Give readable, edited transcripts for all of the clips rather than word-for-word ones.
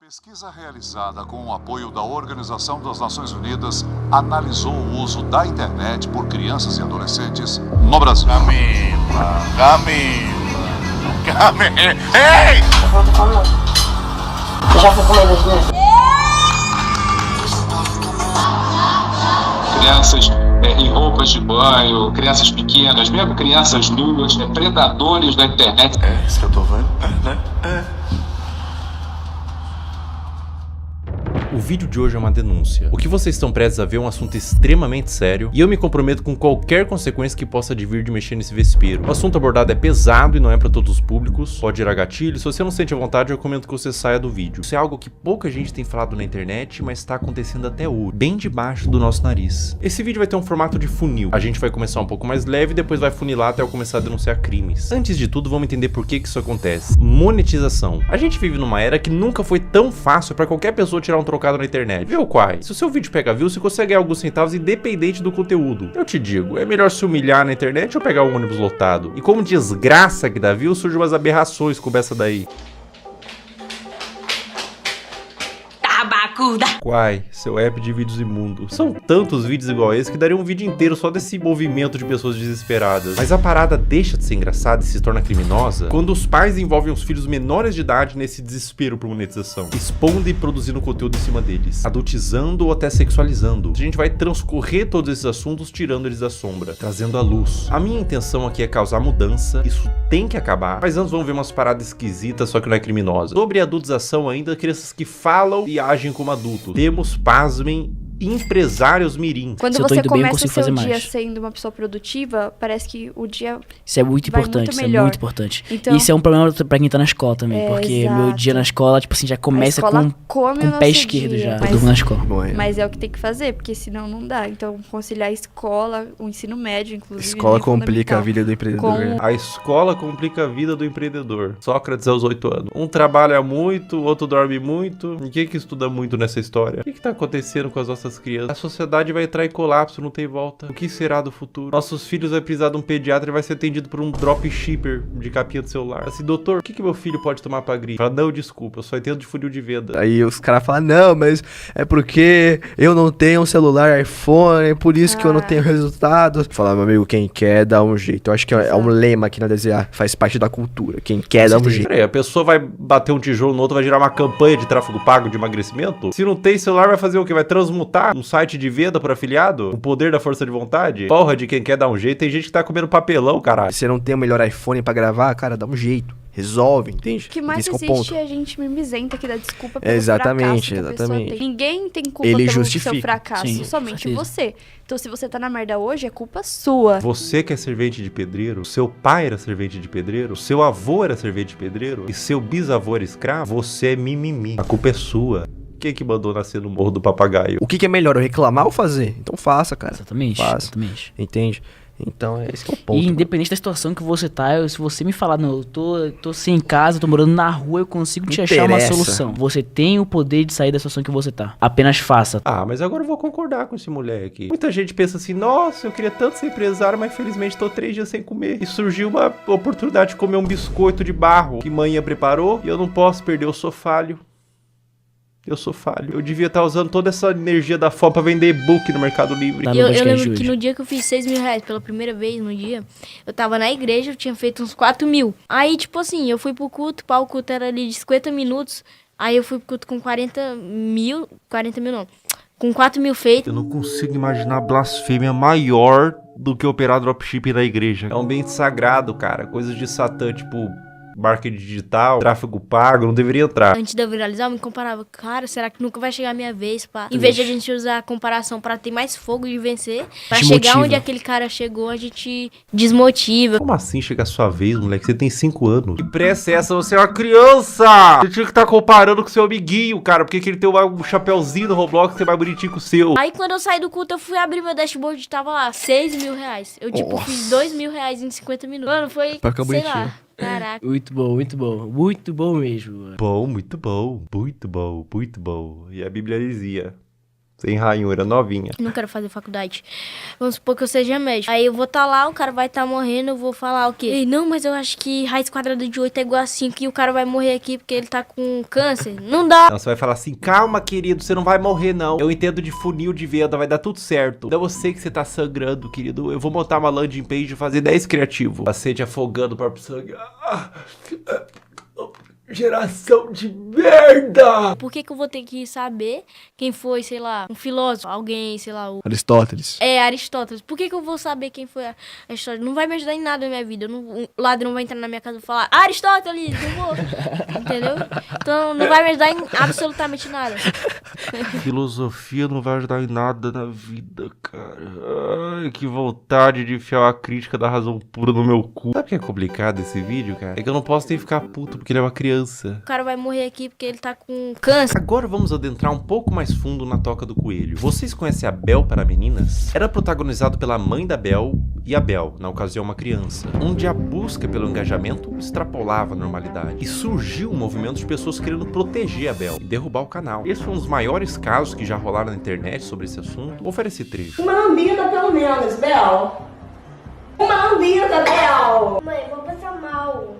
Pesquisa realizada com o apoio da Organização das Nações Unidas analisou o uso da internet por crianças e adolescentes no Brasil. Camila. Ei! Já foi com medo de mim? Crianças em roupas de banho, crianças pequenas, mesmo crianças nuas, predadores da internet. É isso que eu tô vendo, né? O vídeo de hoje é uma denúncia. O que vocês estão prestes a ver é um assunto extremamente sério e eu me comprometo com qualquer consequência que possa advir de mexer nesse vespeiro. O assunto abordado é pesado e não é para todos os públicos, pode gerar gatilho. Se você não sente a vontade, eu recomendo que você saia do vídeo. Isso é algo que pouca gente tem falado na internet, mas está acontecendo até hoje, bem debaixo do nosso nariz. Esse vídeo vai ter um formato de funil. A gente vai começar um pouco mais leve e depois vai funilar até eu começar a denunciar crimes. Antes de tudo, vamos entender por que isso acontece. Monetização. A gente vive numa era que nunca foi tão fácil para qualquer pessoa tirar um trocado na internet. Viu, Quai? Se o seu vídeo pega view, você consegue ganhar alguns centavos independente do conteúdo. Eu te digo, é melhor se humilhar na internet ou pegar um ônibus lotado? E como desgraça que dá view, surgem umas aberrações como essa daí. Quai, seu app de vídeos imundo. São tantos vídeos igual esse que daria um vídeo inteiro só desse movimento de pessoas desesperadas. Mas a parada deixa de ser engraçada e se torna criminosa quando os pais envolvem os filhos menores de idade nesse desespero por monetização, expondo e produzindo conteúdo em cima deles, adultizando ou até sexualizando. A gente vai transcorrer todos esses assuntos tirando eles da sombra, trazendo à luz. A minha intenção aqui é causar mudança, isso tem que acabar, mas antes vamos ver umas paradas esquisitas, só que não é criminosa. Sobre a adultização ainda, crianças que falam e agem como adultos. Temos, pasmem, empresários mirim. Quando você começa o seu dia sendo uma pessoa produtiva, parece que o dia isso é muito importante, muito isso melhor. É muito importante. Então, isso é um problema pra quem tá na escola também, porque exato. Meu dia na escola, tipo assim, já começa com o pé esquerdo dia, já. Eu durmo na escola. Mas é o que tem que fazer, porque senão não dá. Então, conciliar a escola, o ensino médio, inclusive. Escola complica a vida do empreendedor. A escola complica a vida do empreendedor. Sócrates aos 8 anos. Um trabalha muito, o outro dorme muito. E quem que estuda muito nessa história? O que tá acontecendo com as nossas crianças? A sociedade vai entrar em colapso, não tem volta. O que será do futuro? Nossos filhos vai precisar de um pediatra e vai ser atendido por um dropshipper de capinha do celular. Assim, doutor, o que meu filho pode tomar pra gripe? Fala, não, desculpa, eu só entendo de funil de venda. Aí os caras falam, não, mas é porque eu não tenho um celular iPhone, é por isso que eu não tenho resultados. Fala, meu amigo, quem quer dá um jeito. Eu acho que é um lema aqui na DZA, faz parte da cultura. Quem quer dá um jeito. Peraí, a pessoa vai bater um tijolo no outro, vai gerar uma campanha de tráfego pago de emagrecimento? Se não tem celular, vai fazer o quê? Vai transmutar um site de venda por afiliado? O poder da força de vontade? Porra de quem quer dar um jeito. Tem gente que tá comendo papelão, caralho. Se você não tem o melhor iPhone pra gravar, cara, dá um jeito. Resolve, entende? O que mais existe é a gente mimizenta que dá desculpa pelo exatamente, fracasso que a pessoa tem. Ninguém tem culpa Ele pelo justifica. seu fracasso, Sim, somente você. Então se você tá na merda hoje, é culpa sua. Você que é servente de pedreiro, seu pai era servente de pedreiro, seu avô era servente de pedreiro e seu bisavô era escravo, você é mimimi. A culpa é sua. Quem que mandou nascer no Morro do Papagaio? O que é melhor, eu reclamar ou fazer? Então faça, cara. Exatamente, faça. exatamente. Entende? Então, esse que é o ponto. E independente da situação que você tá, se você me falar, não, eu tô sem casa, tô morando na rua, eu consigo te achar uma solução. Você tem o poder de sair da situação que você tá. Apenas faça. Ah, mas agora eu vou concordar com esse moleque. Muita gente pensa assim, nossa, eu queria tanto ser empresário, mas infelizmente tô 3 dias sem comer. E surgiu uma oportunidade de comer um biscoito de barro que manhã preparou e eu não posso perder, eu sou falho. Eu sou falho. Eu devia estar usando toda essa energia da fome pra vender e-book no Mercado Livre. Eu lembro que no dia que eu fiz 6 mil reais pela primeira vez no dia, eu tava na igreja, eu tinha feito uns 4 mil. Aí, tipo assim, eu fui pro culto, o culto era ali de 50 minutos. Aí eu fui pro culto com 40 mil não. Com 4 mil feitos. Eu não consigo imaginar blasfêmia maior do que operar dropshipping na igreja. É um ambiente sagrado, cara. Coisas de Satã, tipo marketing digital, tráfego pago, não deveria entrar. Antes de eu viralizar, eu me comparava, cara, será que nunca vai chegar a minha vez, pá? Em vez de a gente usar a comparação pra ter mais fogo de vencer, pra chegar onde aquele cara chegou, a gente desmotiva. Como assim chegar a sua vez, moleque? Você tem 5 anos. Que pressa é essa? Você é uma criança! Você tinha que estar comparando com seu amiguinho, cara, porque ele tem um chapéuzinho no Roblox que é mais bonitinho que o seu. Aí quando eu saí do culto, eu fui abrir meu dashboard e tava lá, 6 mil reais. Eu, tipo, fiz 2 mil reais em 50 minutos. Mano, foi, sei lá. Caraca. Muito bom, muito bom. Muito bom mesmo. Bom, muito bom. Muito bom, muito bom. E a Bíblia dizia, Sem ranhura, novinha. Não quero fazer faculdade. Vamos supor que eu seja médico. Aí eu vou estar lá, o cara vai estar morrendo, eu vou falar o quê? Ei, não, mas eu acho que raiz quadrada de 8 é igual a 5 e o cara vai morrer aqui porque ele tá com câncer. Não dá. Não, você vai falar assim, calma, querido, você não vai morrer, não. Eu entendo de funil de venda, vai dar tudo certo. Eu sei que você tá sangrando, querido. Eu vou montar uma landing page e fazer 10 criativos. Paciente afogando o próprio sangue. Geração de merda! Por que eu vou ter que saber quem foi, sei lá, um filósofo, alguém, sei lá, o... Aristóteles. É, Aristóteles. Por que eu vou saber quem foi Aristóteles? Não vai me ajudar em nada na minha vida. O ladrão vai entrar na minha casa e falar, Aristóteles, não vou. Entendeu? Então não vai me ajudar em absolutamente nada. Filosofia não vai ajudar em nada na vida, cara. Ai, que vontade de enfiar uma crítica da razão pura no meu cu. Sabe o que é complicado esse vídeo, cara? É que eu não posso nem ficar puto porque ele é uma criança. O cara vai morrer aqui porque ele tá com câncer. Agora vamos adentrar um pouco mais fundo na Toca do Coelho. Vocês conhecem a Bel para Meninas? Era protagonizado pela mãe da Bel e a Bel, na ocasião uma criança, onde a busca pelo engajamento extrapolava a normalidade. E surgiu um movimento de pessoas querendo proteger a Bel e derrubar o canal. Esse foi um dos maiores casos que já rolaram na internet sobre esse assunto. Vou oferecer trecho. Uma lambida pelo menos, Bel. Uma lambida, Bel. Mãe, vou passar mal.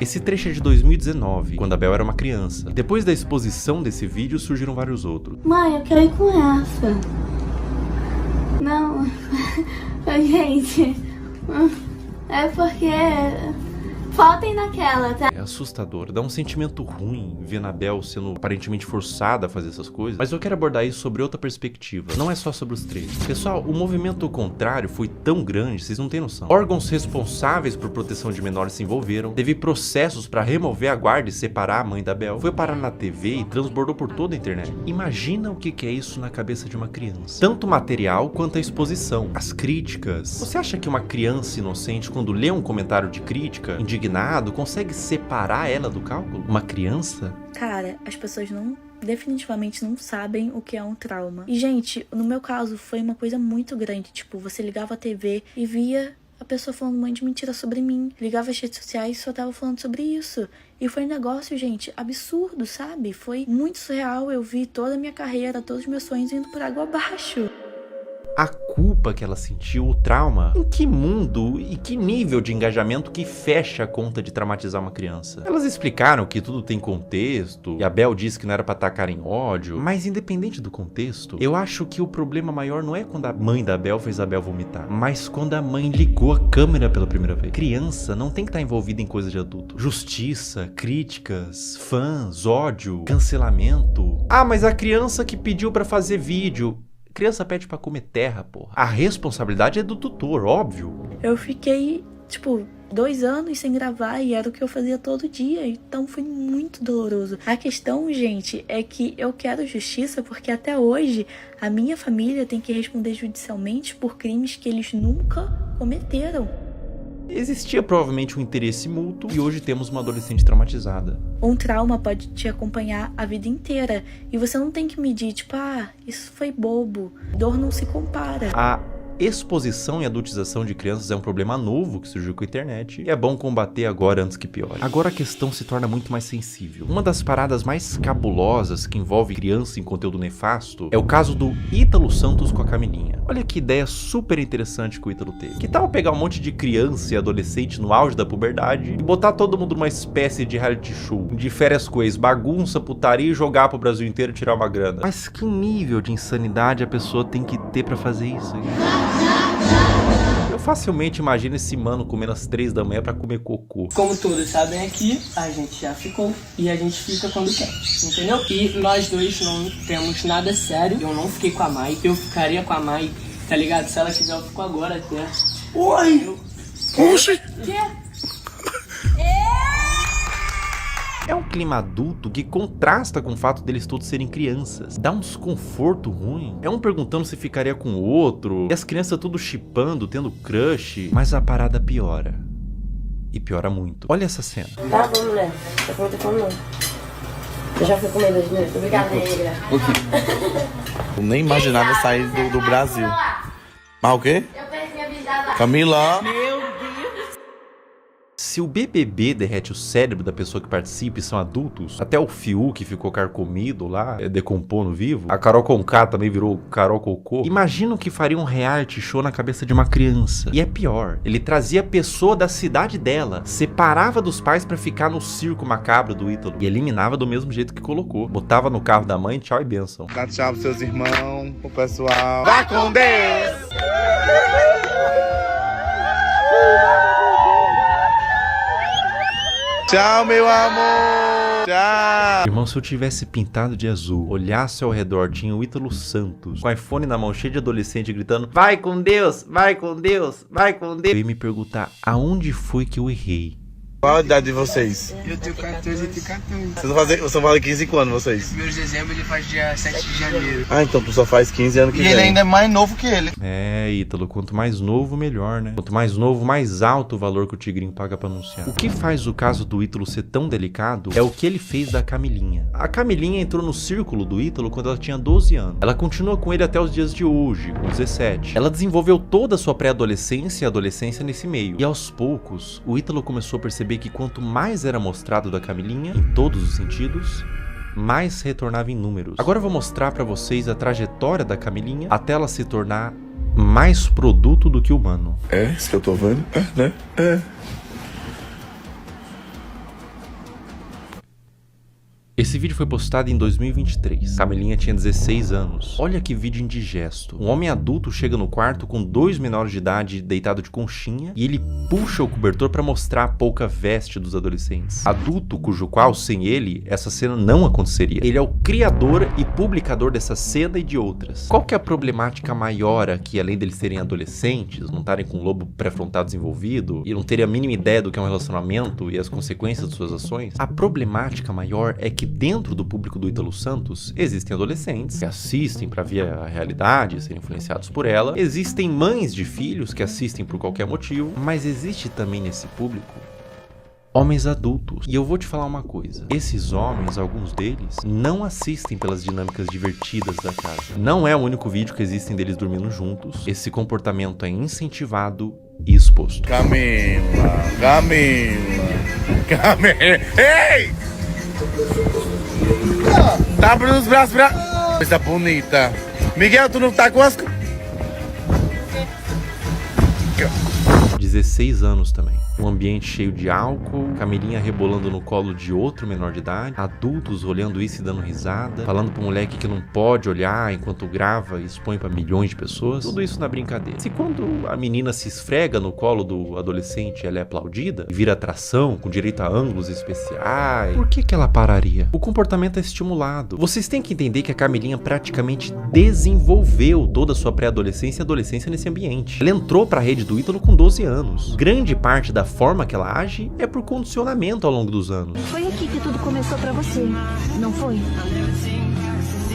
Esse trecho é de 2019, quando a Bel era uma criança. Depois da exposição desse vídeo, surgiram vários outros. Mãe, eu quero ir com essa. Não, gente, é porque faltem naquela, tá? É assustador, dá um sentimento ruim ver a Bel sendo aparentemente forçada a fazer essas coisas. Mas eu quero abordar isso sobre outra perspectiva, não é só sobre os três. Pessoal, o movimento contrário foi tão grande, vocês não têm noção. Órgãos responsáveis por proteção de menores se envolveram, teve processos para remover a guarda e separar a mãe da Bel, foi parar na TV e transbordou por toda a internet. Imagina o que é isso na cabeça de uma criança. Tanto o material quanto a exposição, as críticas. Você acha que uma criança inocente, quando lê um comentário de crítica, indignado, consegue separar ela do cálculo? Uma criança? Cara, as pessoas definitivamente não sabem o que é um trauma. E, gente, no meu caso, foi uma coisa muito grande. Tipo, você ligava a TV e via a pessoa falando um monte de mentira sobre mim. Ligava as redes sociais e só tava falando sobre isso. E foi um negócio, gente, absurdo, sabe? Foi muito surreal. Eu vi toda a minha carreira, todos os meus sonhos indo por água abaixo. A culpa que ela sentiu, o trauma, em que mundo e que nível de engajamento que fecha a conta de traumatizar uma criança? Elas explicaram que tudo tem contexto, e a Bel disse que não era pra atacar em ódio, mas independente do contexto, eu acho que o problema maior não é quando a mãe da Bel fez a Bel vomitar, mas quando a mãe ligou a câmera pela primeira vez. Criança não tem que estar envolvida em coisa de adulto. Justiça, críticas, fãs, ódio, cancelamento. Ah, mas a criança que pediu pra fazer vídeo... Criança pede pra comer terra, porra. A responsabilidade é do tutor, óbvio. Eu fiquei, 2 anos sem gravar e era o que eu fazia todo dia, então foi muito doloroso. A questão, gente, é que eu quero justiça porque até hoje a minha família tem que responder judicialmente por crimes que eles nunca cometeram. Existia provavelmente um interesse mútuo e hoje temos uma adolescente traumatizada. Um trauma pode te acompanhar a vida inteira e você não tem que medir, isso foi bobo. Dor não se compara. A exposição e adultização de crianças é um problema novo que surgiu com a internet e é bom combater agora antes que piore. Agora a questão se torna muito mais sensível. Uma das paradas mais cabulosas que envolve criança em conteúdo nefasto é o caso do Ítalo Santos com a Camilinha. Olha que ideia super interessante que o Ítalo teve. Que tal pegar um monte de criança e adolescente no auge da puberdade e botar todo mundo numa espécie de reality show, de férias com ex, bagunça, putaria e jogar pro Brasil inteiro e tirar uma grana? Mas que nível de insanidade a pessoa tem que ter pra fazer isso? Eu facilmente imagino esse mano comendo às 3 da manhã pra comer cocô. Como todos sabem aqui, a gente já ficou e a gente fica quando quer, entendeu? E nós dois não temos nada sério. Eu não fiquei com a Mai, eu ficaria com a Mai, tá ligado? Se ela quiser, eu fico agora até. Oi! Oxi! É um clima adulto que contrasta com o fato deles todos serem crianças. Dá um desconforto ruim. É um perguntando se ficaria com o outro. E as crianças tudo chipando, tendo crush. Mas a parada piora. E piora muito. Olha essa cena. Tá bom, mulher. Eu vou ter fome não. Eu já fui comer 2 minutos. Obrigada, negra. Eu nem imaginava sair do Brasil. Mas o quê? Eu perdi a visada. Camila! Se Se o BBB derrete o cérebro da pessoa que participa e são adultos, até o Fiuk que ficou carcomido lá, decompondo vivo, a Carol Conká também virou Carol Cocô, imagina o que faria um reality show na cabeça de uma criança. E é pior, ele trazia a pessoa da cidade dela, separava dos pais pra ficar no circo macabro do Ítalo e eliminava do mesmo jeito que colocou. Botava no carro da mãe, tchau e benção. Dá tchau pros seus irmãos, pro pessoal. Vai com Deus! Tchau, meu amor! Tchau! Irmão, se eu tivesse pintado de azul, olhasse ao redor, tinha o Ítalo Santos, com o iPhone na mão, cheio de adolescente, gritando: vai com Deus, vai com Deus, vai com Deus. Eu ia me perguntar, aonde foi que eu errei? Qual a idade de vocês? Eu tenho 14 e tenho 14. Vocês vão fazer 15 quando, vocês? Primeiro de dezembro ele faz dia 7 de janeiro. Ah, então tu só faz 15 anos que vem. E ele ainda é mais novo que ele. É, Ítalo, quanto mais novo, melhor, né? Quanto mais novo, mais alto o valor que o Tigrinho paga pra anunciar. O que faz o caso do Ítalo ser tão delicado é o que ele fez da Camilinha. A Camilinha entrou no círculo do Ítalo quando ela tinha 12 anos. Ela continua com ele até os dias de hoje, com 17. Ela desenvolveu toda a sua pré-adolescência e adolescência nesse meio. E aos poucos, o Ítalo começou a perceber que quanto mais era mostrado da Camilinha, em todos os sentidos, mais retornava em números. Agora eu vou mostrar pra vocês a trajetória da Camilinha até ela se tornar mais produto do que humano. É, isso que eu tô vendo? É, né? É. Esse vídeo foi postado em 2023. Camilinha tinha 16 anos. Olha que vídeo indigesto. Um homem adulto chega no quarto com 2 menores de idade deitado de conchinha e ele puxa o cobertor pra mostrar a pouca veste dos adolescentes. Adulto cujo qual, sem ele, essa cena não aconteceria. Ele é o criador e publicador dessa cena e de outras. Qual que é a problemática maior aqui, além deles serem adolescentes, não estarem com o lobo pré-frontal desenvolvido e não terem a mínima ideia do que é um relacionamento e as consequências de suas ações? A problemática maior é que dentro do público do Ítalo Santos existem adolescentes que assistem pra ver a realidade e serem influenciados por ela. Existem mães de filhos que assistem por qualquer motivo, mas existe também nesse público homens adultos. E eu vou te falar uma coisa. Esses homens, alguns deles, não assistem pelas dinâmicas divertidas da casa. Não é o único vídeo que existem deles dormindo juntos. Esse comportamento é incentivado e exposto. Camila, ei! Tá abrindo os braços pra... Coisa bonita. Miguel, tu não tá com as... 16 anos também. Um ambiente cheio de álcool, Camilinha rebolando no colo de outro menor de idade, adultos olhando isso e dando risada, falando pro moleque que não pode olhar enquanto grava e expõe pra milhões de pessoas. Tudo isso na brincadeira. Se quando a menina se esfrega no colo do adolescente, ela é aplaudida e vira atração, com direito a ângulos especiais, por que ela pararia? O comportamento é estimulado. Vocês têm que entender que a Camilinha praticamente desenvolveu toda a sua pré-adolescência e adolescência nesse ambiente. Ela entrou pra rede do Ítalo com 12 anos. Grande parte da forma que ela age é por condicionamento ao longo dos anos. Foi aqui que tudo começou pra você, não foi?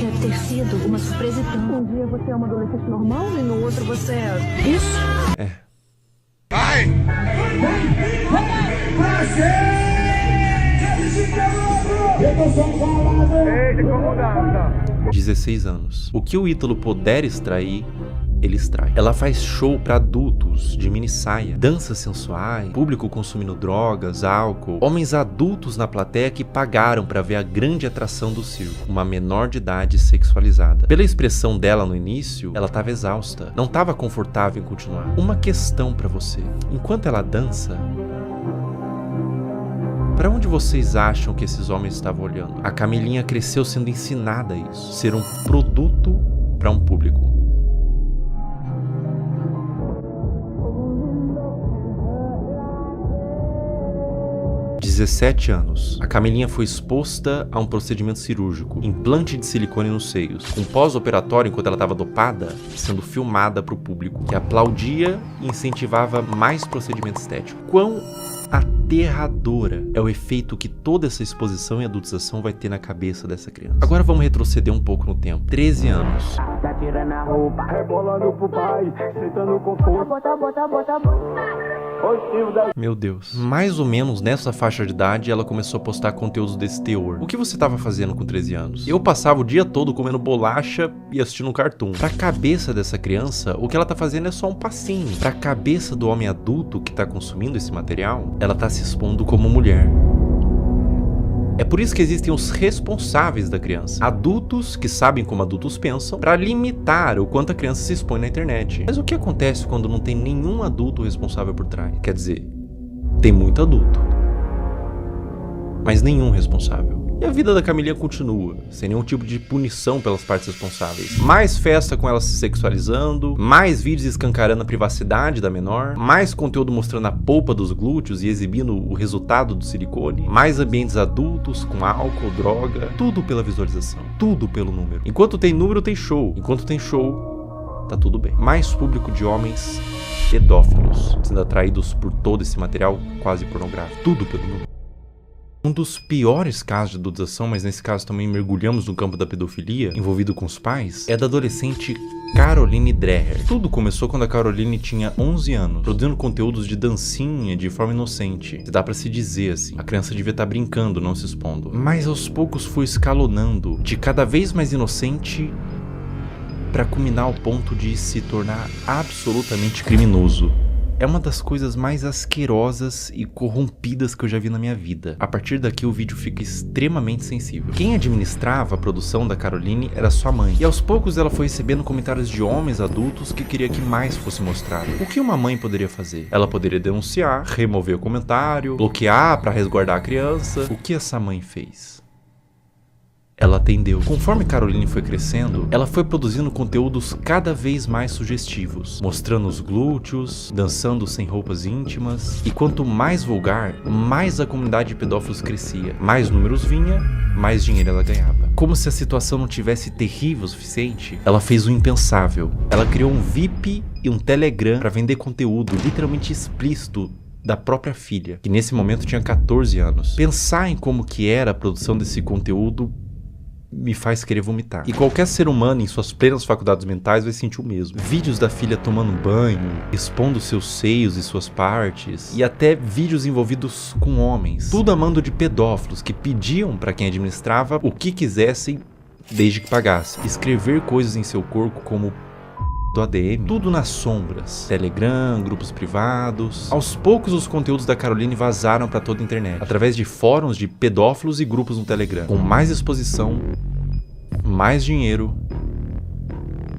Deve ter sido uma surpresa tão... Um dia você é uma adolescente normal e no outro você é... Isso? É. Vai! 16 anos. O que o Ítalo puder extrair, ele extrai. Ela faz show pra adultos de mini saia, danças sensuais, público consumindo drogas, álcool, homens adultos na plateia que pagaram pra ver a grande atração do circo, uma menor de idade sexualizada. Pela expressão dela no início, ela tava exausta, não tava confortável em continuar. Uma questão pra você: enquanto ela dança, pra onde vocês acham que esses homens estavam olhando? A Camilinha cresceu sendo ensinada a isso, ser um produto pra um público. 17 anos. A Camilinha foi exposta a um procedimento cirúrgico, implante de silicone nos seios, com pós-operatório enquanto ela estava dopada, sendo filmada para o público, que aplaudia e incentivava mais procedimento estético. Quão aterradora é o efeito que toda essa exposição e adultização vai ter na cabeça dessa criança. Agora vamos retroceder um pouco no tempo. 13 anos. Tá tirando a roupa, rebolando pro pai, sentando com força. Bota. Meu Deus. Mais ou menos nessa faixa de idade, ela começou a postar conteúdos desse teor. O que você tava fazendo com 13 anos? Eu passava o dia todo comendo bolacha e assistindo um cartoon. Pra cabeça dessa criança, o que ela tá fazendo é só um passinho. Pra cabeça do homem adulto que tá consumindo esse material, ela tá se expondo como mulher. É por isso que existem os responsáveis da criança. Adultos que sabem como adultos pensam para limitar o quanto a criança se expõe na internet. Mas o que acontece quando não tem nenhum adulto responsável por trás? Quer dizer, tem muito adulto, mas nenhum responsável. E a vida da Camilinha continua, sem nenhum tipo de punição pelas partes responsáveis. Mais festa com ela se sexualizando, mais vídeos escancarando a privacidade da menor, mais conteúdo mostrando a polpa dos glúteos e exibindo o resultado do silicone, mais ambientes adultos com álcool, droga, tudo pela visualização, tudo pelo número. Enquanto tem número, tem show. Enquanto tem show, tá tudo bem. Mais público de homens pedófilos, sendo atraídos por todo esse material quase pornográfico, tudo pelo número. Um dos piores casos de adultização, mas nesse caso também mergulhamos no campo da pedofilia, envolvido com os pais, é da adolescente Caroline Dreher. Tudo começou quando a Caroline tinha 11 anos, produzindo conteúdos de dancinha de forma inocente. Dá pra se dizer assim, a criança devia estar brincando, não se expondo. Mas aos poucos foi escalonando, de cada vez mais inocente, pra culminar ao ponto de se tornar absolutamente criminoso. É uma das coisas mais asquerosas e corrompidas que eu já vi na minha vida. A partir daqui o vídeo fica extremamente sensível. Quem administrava a produção da Caroline era sua mãe. E aos poucos ela foi recebendo comentários de homens adultos que queria que mais fosse mostrado. O que uma mãe poderia fazer? Ela poderia denunciar, remover o comentário, bloquear para resguardar a criança. O que essa mãe fez? Ela atendeu. Conforme Caroline foi crescendo, ela foi produzindo conteúdos cada vez mais sugestivos, mostrando os glúteos, dançando sem roupas íntimas, e quanto mais vulgar, mais a comunidade de pedófilos crescia. Mais números vinha, mais dinheiro ela ganhava. Como se a situação não tivesse terrível o suficiente, ela fez o impensável. Ela criou um VIP e um Telegram para vender conteúdo literalmente explícito da própria filha, que nesse momento tinha 14 anos. Pensar em como que era a produção desse conteúdo me faz querer vomitar. E qualquer ser humano em suas plenas faculdades mentais vai sentir o mesmo. Vídeos da filha tomando banho, expondo seus seios e suas partes, e até vídeos envolvidos com homens. Tudo a mando de pedófilos que pediam para quem administrava o que quisessem desde que pagasse. Escrever coisas em seu corpo como do ADM, tudo nas sombras. Telegram, grupos privados. Aos poucos os conteúdos da Caroline vazaram para toda a internet, através de fóruns de pedófilos e grupos no Telegram, com mais exposição, mais dinheiro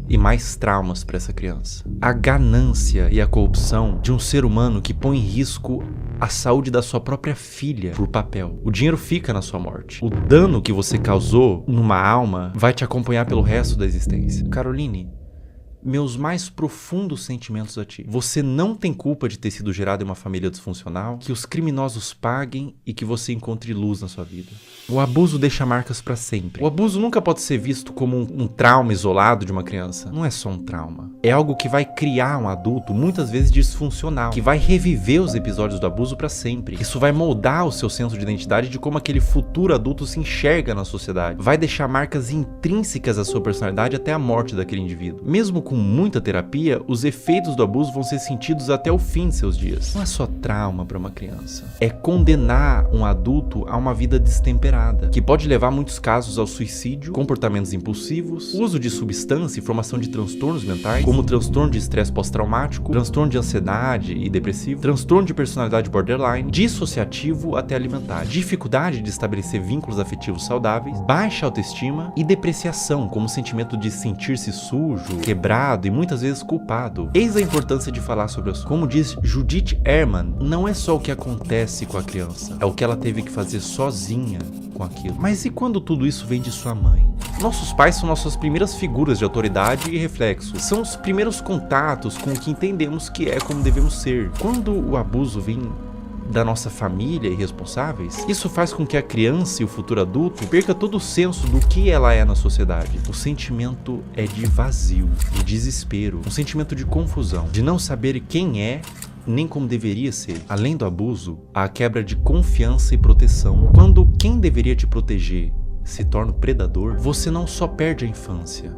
e mais traumas para essa criança. A ganância e a corrupção de um ser humano que põe em risco a saúde da sua própria filha por papel. O dinheiro fica na sua morte. O dano que você causou numa alma vai te acompanhar pelo resto da existência. Caroline, meus mais profundos sentimentos a ti. Você não tem culpa de ter sido gerado em uma família disfuncional, que os criminosos paguem e que você encontre luz na sua vida. O abuso deixa marcas pra sempre. O abuso nunca pode ser visto como um trauma isolado de uma criança. Não é só um trauma. É algo que vai criar um adulto, muitas vezes disfuncional, que vai reviver os episódios do abuso pra sempre. Isso vai moldar o seu senso de identidade de como aquele futuro adulto se enxerga na sociedade. Vai deixar marcas intrínsecas à sua personalidade até a morte daquele indivíduo. Mesmo com muita terapia, os efeitos do abuso vão ser sentidos até o fim de seus dias. Não é só trauma para uma criança. É condenar um adulto a uma vida destemperada, que pode levar muitos casos ao suicídio, comportamentos impulsivos, uso de substância e formação de transtornos mentais, como transtorno de estresse pós-traumático, transtorno de ansiedade e depressivo, transtorno de personalidade borderline, dissociativo até alimentar, dificuldade de estabelecer vínculos afetivos saudáveis, baixa autoestima e depreciação, como sentimento de sentir-se sujo, quebrado e muitas vezes culpado. Eis a importância de falar sobre isso. Como diz Judith Herman, não é só o que acontece com a criança, é o que ela teve que fazer sozinha com aquilo. Mas e quando tudo isso vem de sua mãe? Nossos pais são nossas primeiras figuras de autoridade e reflexo. São os primeiros contatos com o que entendemos que é como devemos ser. Quando o abuso vem da nossa família e responsáveis, isso faz com que a criança e o futuro adulto perca todo o senso do que ela é na sociedade. O sentimento é de vazio, de desespero, um sentimento de confusão, de não saber quem é nem como deveria ser. Além do abuso, há a quebra de confiança e proteção. Quando quem deveria te proteger se torna o predador, você não só perde a infância,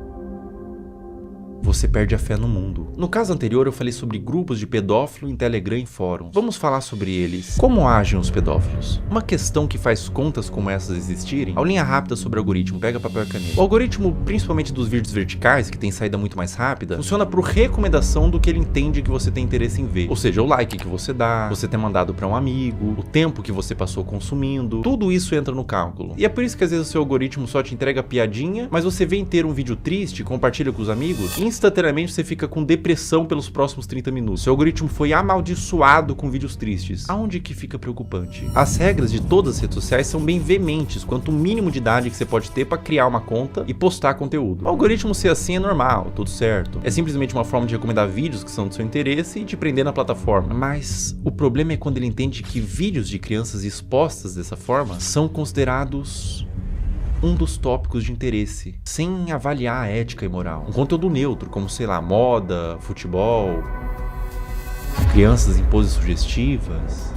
você perde a fé no mundo. No caso anterior eu falei sobre grupos de pedófilo em Telegram e fóruns. Vamos falar sobre eles. Como agem os pedófilos? Uma questão que faz contas como essas existirem, aulinha rápida sobre o algoritmo, pega papel e caneta. O algoritmo, principalmente dos vídeos verticais, que tem saída muito mais rápida, funciona por recomendação do que ele entende que você tem interesse em ver. Ou seja, o like que você dá, você ter mandado para um amigo, o tempo que você passou consumindo, tudo isso entra no cálculo. E é por isso que às vezes o seu algoritmo só te entrega piadinha, mas você vê inteiro um vídeo triste, compartilha com os amigos, e instantaneamente você fica com depressão pelos próximos 30 minutos. Seu algoritmo foi amaldiçoado com vídeos tristes. Aonde que fica preocupante? As regras de todas as redes sociais são bem veementes quanto o mínimo de idade que você pode ter para criar uma conta e postar conteúdo. O algoritmo ser assim é normal, tudo certo. É simplesmente uma forma de recomendar vídeos que são do seu interesse e te prender na plataforma. Mas o problema é quando ele entende que vídeos de crianças expostas dessa forma são considerados um dos tópicos de interesse, sem avaliar a ética e moral. Um conteúdo neutro, como, sei lá, moda, futebol, crianças em poses sugestivas.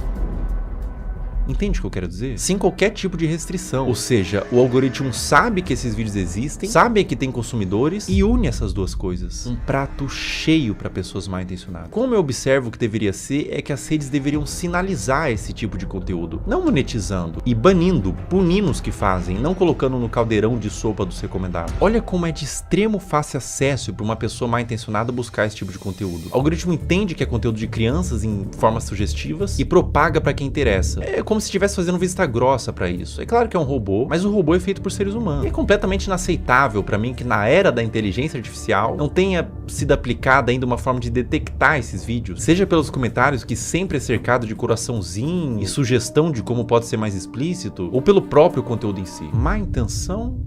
Entende o que eu quero dizer? Sem qualquer tipo de restrição. Ou seja, o algoritmo sabe que esses vídeos existem, sabe que tem consumidores e une essas duas coisas. Um prato cheio para pessoas mal intencionadas. Como eu observo que deveria ser, é que as redes deveriam sinalizar esse tipo de conteúdo, não monetizando e banindo, punindo os que fazem, não colocando no caldeirão de sopa dos recomendados. Olha como é de extremo fácil acesso para uma pessoa mal intencionada buscar esse tipo de conteúdo. O algoritmo entende que é conteúdo de crianças em formas sugestivas e propaga para quem interessa. É como se estivesse fazendo vista grossa pra isso. É claro que é um robô, mas o robô é feito por seres humanos. E é completamente inaceitável pra mim que na era da inteligência artificial não tenha sido aplicada ainda uma forma de detectar esses vídeos, seja pelos comentários, que sempre é cercado de coraçãozinho e sugestão de como pode ser mais explícito, ou pelo próprio conteúdo em si. Má intenção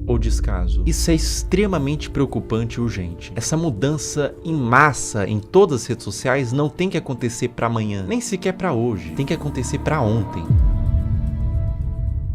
ou descaso? Isso é extremamente preocupante e urgente. Essa mudança em massa em todas as redes sociais não tem que acontecer para amanhã, nem sequer para hoje, tem que acontecer para ontem.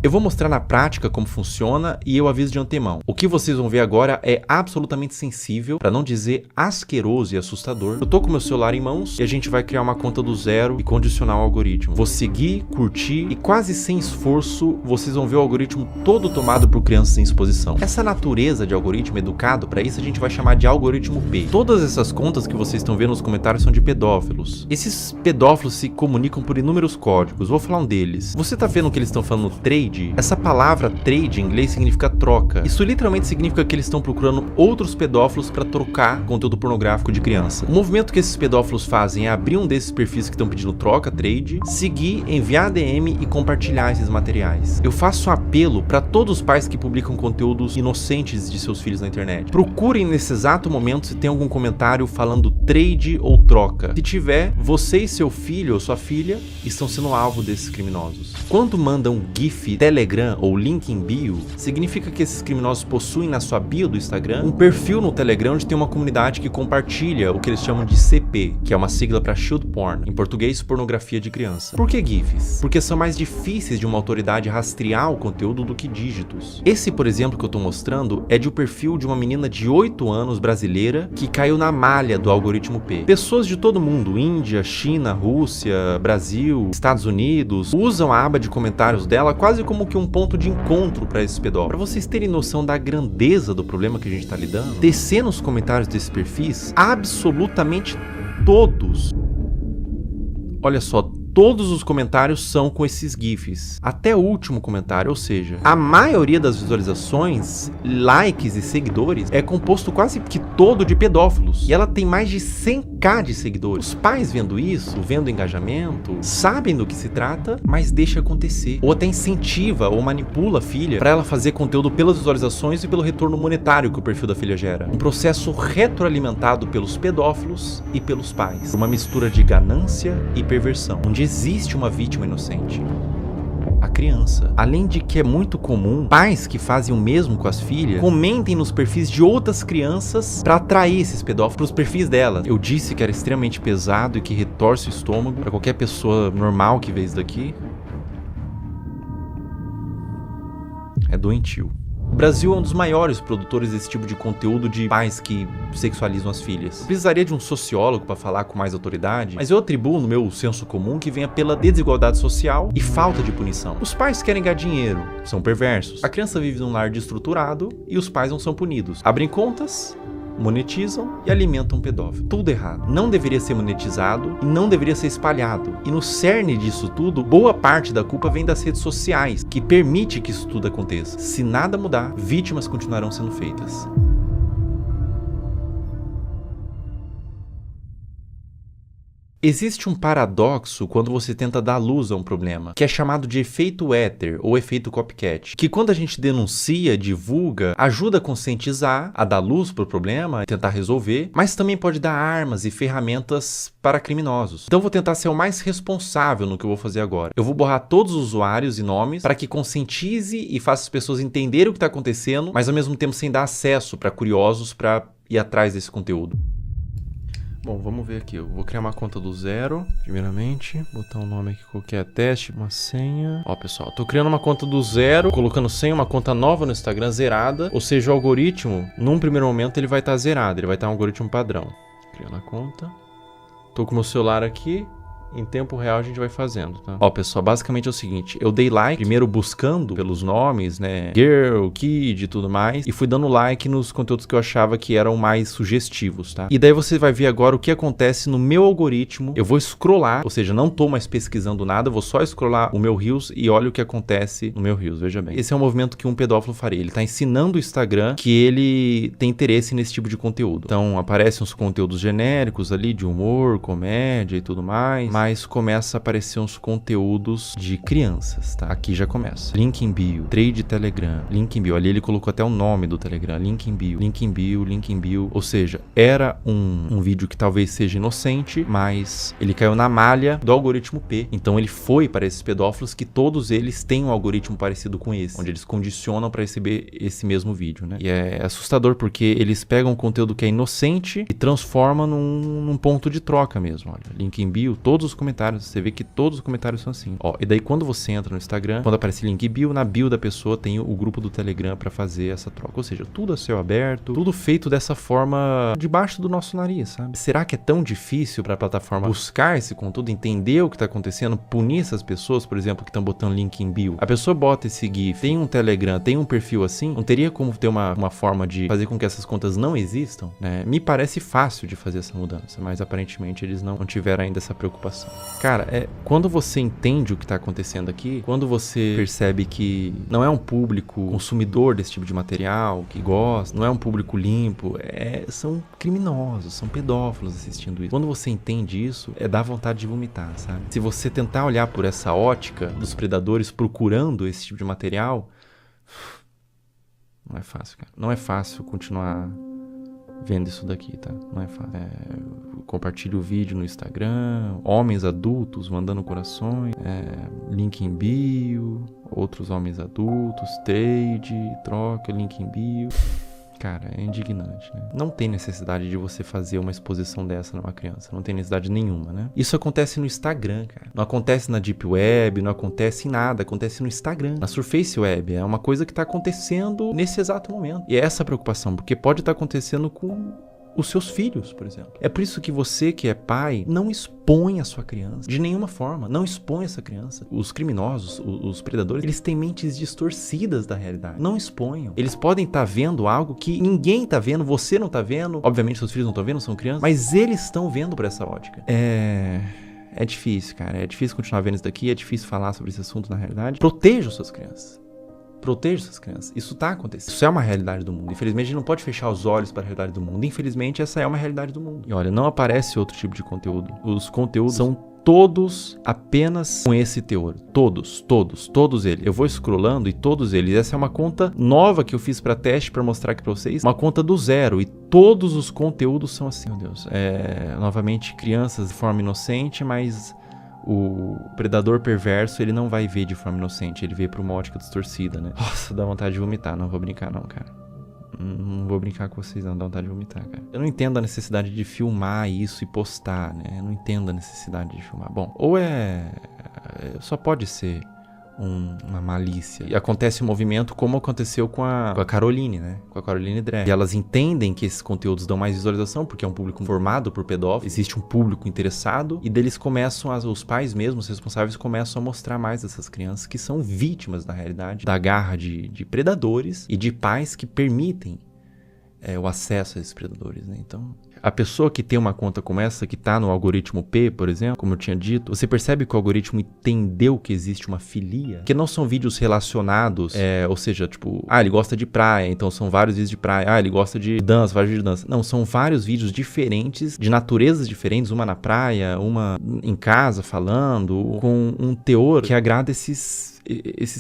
Eu vou mostrar na prática como funciona e eu aviso de antemão. O que vocês vão ver agora é absolutamente sensível, para não dizer asqueroso e assustador. Eu tô com meu celular em mãos e a gente vai criar uma conta do zero e condicionar o algoritmo. Vou seguir, curtir e quase sem esforço vocês vão ver o algoritmo todo tomado por crianças em exposição. Essa natureza de algoritmo educado para isso a gente vai chamar de algoritmo P. Todas essas contas que vocês estão vendo nos comentários são de pedófilos. Esses pedófilos se comunicam por inúmeros códigos. Vou falar um deles. Você tá vendo que eles estão falando trade? Essa palavra trade em inglês significa troca. Isso literalmente significa que eles estão procurando outros pedófilos para trocar conteúdo pornográfico de criança. O movimento que esses pedófilos fazem é abrir um desses perfis que estão pedindo troca, trade, seguir, enviar DM e compartilhar esses materiais. Eu faço um apelo para todos os pais que publicam conteúdos inocentes de seus filhos na internet. Procurem nesse exato momento se tem algum comentário falando trade ou troca. Se tiver, você e seu filho ou sua filha estão sendo alvo desses criminosos. Quando mandam GIF, Telegram ou link em bio, significa que esses criminosos possuem na sua bio do Instagram um perfil no Telegram onde tem uma comunidade que compartilha o que eles chamam de CP, que é uma sigla para Child Porn, em português pornografia de criança. Por que GIFs? Porque são mais difíceis de uma autoridade rastrear o conteúdo do que dígitos. Esse, por exemplo, que eu tô mostrando é de um perfil de uma menina de 8 anos brasileira que caiu na malha do algoritmo P. Pessoas de todo mundo, Índia, China, Rússia, Brasil, Estados Unidos, usam a aba de comentários dela quase como que um ponto de encontro para esses pedófilos. Para vocês terem noção da grandeza do problema que a gente tá lidando, descer nos comentários desses perfis, absolutamente todos, olha só, todos os comentários são com esses GIFs. Até o último comentário, ou seja, a maioria das visualizações, likes e seguidores é composto quase que todo de pedófilos. E ela tem mais de 100k de seguidores. Os pais vendo isso, vendo engajamento, sabem do que se trata, mas deixa acontecer. Ou até incentiva ou manipula a filha para ela fazer conteúdo pelas visualizações e pelo retorno monetário que o perfil da filha gera. Um processo retroalimentado pelos pedófilos e pelos pais. Uma mistura de ganância e perversão, onde existe uma vítima inocente, a criança. Além de que é muito comum pais que fazem o mesmo com as filhas comentem nos perfis de outras crianças para atrair esses pedófilos para os perfis delas. Eu disse que era extremamente pesado e que retorce o estômago para qualquer pessoa normal que vê isso daqui. É doentio. O Brasil é um dos maiores produtores desse tipo de conteúdo de pais que sexualizam as filhas. Eu precisaria de um sociólogo para falar com mais autoridade, mas eu atribuo no meu senso comum que venha pela desigualdade social e falta de punição. Os pais querem ganhar dinheiro, são perversos. A criança vive num lar desestruturado e os pais não são punidos. Abrem contas monetizam e alimentam um pedófilo. Tudo errado. Não deveria ser monetizado e não deveria ser espalhado. E no cerne disso tudo, boa parte da culpa vem das redes sociais, que permite que isso tudo aconteça. Se nada mudar, vítimas continuarão sendo feitas. Existe um paradoxo quando você tenta dar luz a um problema, que é chamado de efeito éter ou efeito copycat, que quando a gente denuncia, divulga, ajuda a conscientizar, a dar luz para o problema, a tentar resolver, mas também pode dar armas e ferramentas para criminosos. Então eu vou tentar ser o mais responsável no que eu vou fazer agora. Eu vou borrar todos os usuários e nomes para que conscientize e faça as pessoas entenderem o que está acontecendo, mas ao mesmo tempo sem dar acesso para curiosos para ir atrás desse conteúdo. Bom, vamos ver aqui. Eu vou criar uma conta do zero, primeiramente. Botar um nome aqui qualquer, teste, uma senha. Ó, pessoal, tô criando uma conta do zero, colocando senha, uma conta nova no Instagram, zerada. Ou seja, o algoritmo, num primeiro momento, ele vai estar zerado. Ele vai estar um algoritmo padrão. Criando a conta. Tô com o meu celular aqui. Em tempo real a gente vai fazendo, tá? Ó, pessoal, basicamente é o seguinte. Eu dei like, primeiro buscando pelos nomes, né? Girl, Kid e tudo mais. E fui dando like nos conteúdos que eu achava que eram mais sugestivos, tá? E daí você vai ver agora o que acontece no meu algoritmo. Eu vou scrollar, ou seja, não tô mais pesquisando nada. Eu vou só scrollar o meu Reels e olha o que acontece no meu Reels, veja bem. Esse é um movimento que um pedófilo faria. Ele tá ensinando o Instagram que ele tem interesse nesse tipo de conteúdo. Então, aparecem uns conteúdos genéricos ali de humor, comédia e tudo mais. Mas começa a aparecer uns conteúdos de crianças, tá? Aqui já começa. Link em bio, trade Telegram, link em bio. Ali ele colocou até o nome do Telegram, link em bio, link em bio, link em bio. Ou seja, era um vídeo que talvez seja inocente, mas ele caiu na malha do algoritmo P. Então ele foi para esses pedófilos que todos eles têm um algoritmo parecido com esse, onde eles condicionam para receber esse mesmo vídeo, né? E é assustador porque eles pegam um conteúdo que é inocente e transformam num ponto de troca mesmo. Olha, link em bio, todos os comentários, você vê que todos os comentários são assim. Ó, e daí quando você entra no Instagram, quando aparece link bio, na bio da pessoa tem o grupo do Telegram para fazer essa troca. Ou seja, tudo a céu aberto, tudo feito dessa forma debaixo do nosso nariz, sabe? Será que é tão difícil para a plataforma buscar esse conteúdo, entender o que tá acontecendo, punir essas pessoas, por exemplo, que estão botando link em bio? A pessoa bota esse GIF, tem um Telegram, tem um perfil assim, não teria como ter uma forma de fazer com que essas contas não existam, né? Me parece fácil de fazer essa mudança, mas aparentemente eles não tiveram ainda essa preocupação. Cara, quando você entende o que está acontecendo aqui, quando você percebe que não é um público consumidor desse tipo de material, que gosta, não é um público limpo, são criminosos, são pedófilos assistindo isso. Quando você entende isso, dá vontade de vomitar, sabe? Se você tentar olhar por essa ótica dos predadores procurando esse tipo de material, não é fácil, cara. Não é fácil continuar vendo isso daqui, tá? Não é fácil. Compartilhe o vídeo no Instagram, homens adultos mandando corações, link em bio, outros homens adultos, trade, troca, link em bio. Cara, é indignante, né? Não tem necessidade de você fazer uma exposição dessa numa criança. Não tem necessidade nenhuma, né? Isso acontece no Instagram, cara. Não acontece na Deep Web, não acontece em nada. Acontece no Instagram. Na Surface Web. É uma coisa que tá acontecendo nesse exato momento. E é essa preocupação, porque pode estar acontecendo com os seus filhos, por exemplo. É por isso que você, que é pai, não expõe a sua criança. De nenhuma forma. Não expõe essa criança. Os criminosos, os predadores, eles têm mentes distorcidas da realidade. Não exponham. Eles podem estar vendo algo que ninguém está vendo, você não está vendo. Obviamente, seus filhos não estão vendo, são crianças. Mas eles estão vendo por essa ótica. É difícil, cara. É difícil continuar vendo isso daqui. É difícil falar sobre esse assunto na realidade. Proteja suas crianças. Proteja essas crianças. Isso tá acontecendo. Isso é uma realidade do mundo. Infelizmente, a gente não pode fechar os olhos para a realidade do mundo. Infelizmente, essa é uma realidade do mundo. E olha, não aparece outro tipo de conteúdo. Os conteúdos são todos apenas com esse teor. Todos eles. Eu vou scrollando e todos eles. Essa é uma conta nova que eu fiz para teste, para mostrar aqui para vocês. Uma conta do zero. E todos os conteúdos são assim, meu Deus. Novamente, crianças de forma inocente, mas o predador perverso, ele não vai ver de forma inocente, ele vê por uma ótica distorcida, né? Nossa, dá vontade de vomitar, não vou brincar não, cara. Não vou brincar com vocês não, dá vontade de vomitar, cara. Eu não entendo a necessidade de filmar isso e postar, né? Eu não entendo a necessidade de filmar. Bom, ou só pode ser uma malícia. E acontece um movimento como aconteceu com a Caroline, né? Com a Caroline Drag. E elas entendem que esses conteúdos dão mais visualização, porque é um público formado por pedófilos, existe um público interessado, e deles começam, os pais mesmos, os responsáveis, começam a mostrar mais essas crianças que são vítimas, na realidade, da garra de predadores e de pais que permitem o acesso a esses predadores, né? Então, a pessoa que tem uma conta como essa, que tá no algoritmo P, por exemplo, como eu tinha dito, você percebe que o algoritmo entendeu que existe uma filia, que não são vídeos relacionados, ou seja, tipo, ele gosta de praia, então são vários vídeos de praia, ele gosta de dança, vários vídeos de dança. Não, são vários vídeos diferentes, de naturezas diferentes, uma na praia, uma em casa falando, com um teor que agrada esses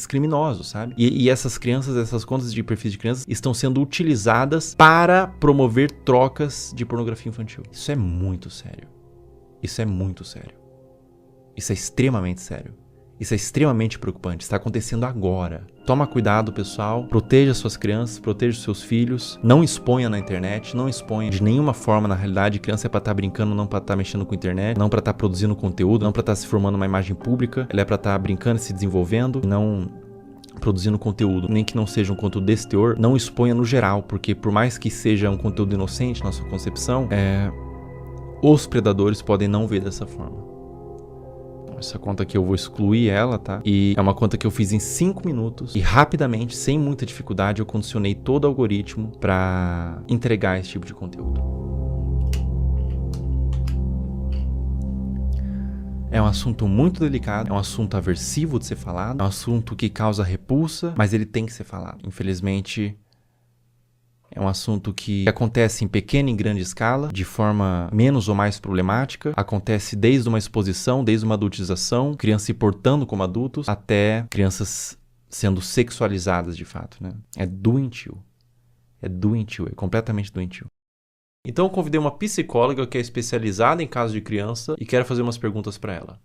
criminosos, sabe? E essas crianças, essas contas de perfis de crianças estão sendo utilizadas para promover trocas de pornografia infantil. Isso é muito sério. Isso é muito sério. Isso é extremamente sério. Isso é extremamente preocupante. Está acontecendo agora. Toma cuidado, pessoal. Proteja suas crianças, proteja seus filhos. Não exponha na internet, não exponha de nenhuma forma na realidade. Criança é para estar brincando, não para estar mexendo com a internet, não para estar produzindo conteúdo, não para estar se formando uma imagem pública. Ela é para estar brincando e se desenvolvendo, não produzindo conteúdo, nem que não seja um conteúdo desse teor. Não exponha no geral, porque por mais que seja um conteúdo inocente na sua concepção, os predadores podem não ver dessa forma. Essa conta aqui eu vou excluir ela, tá? E é uma conta que eu fiz em 5 minutos e rapidamente, sem muita dificuldade, eu condicionei todo o algoritmo para entregar esse tipo de conteúdo. É um assunto muito delicado, é um assunto aversivo de ser falado, é um assunto que causa repulsa, mas ele tem que ser falado. Infelizmente, é um assunto que acontece em pequena e grande escala, de forma menos ou mais problemática. Acontece desde uma exposição, desde uma adultização, crianças se portando como adultos, até crianças sendo sexualizadas de fato, né? É doentio. É doentio, é completamente doentio. Então eu convidei uma psicóloga que é especializada em casos de criança e quero fazer umas perguntas para ela.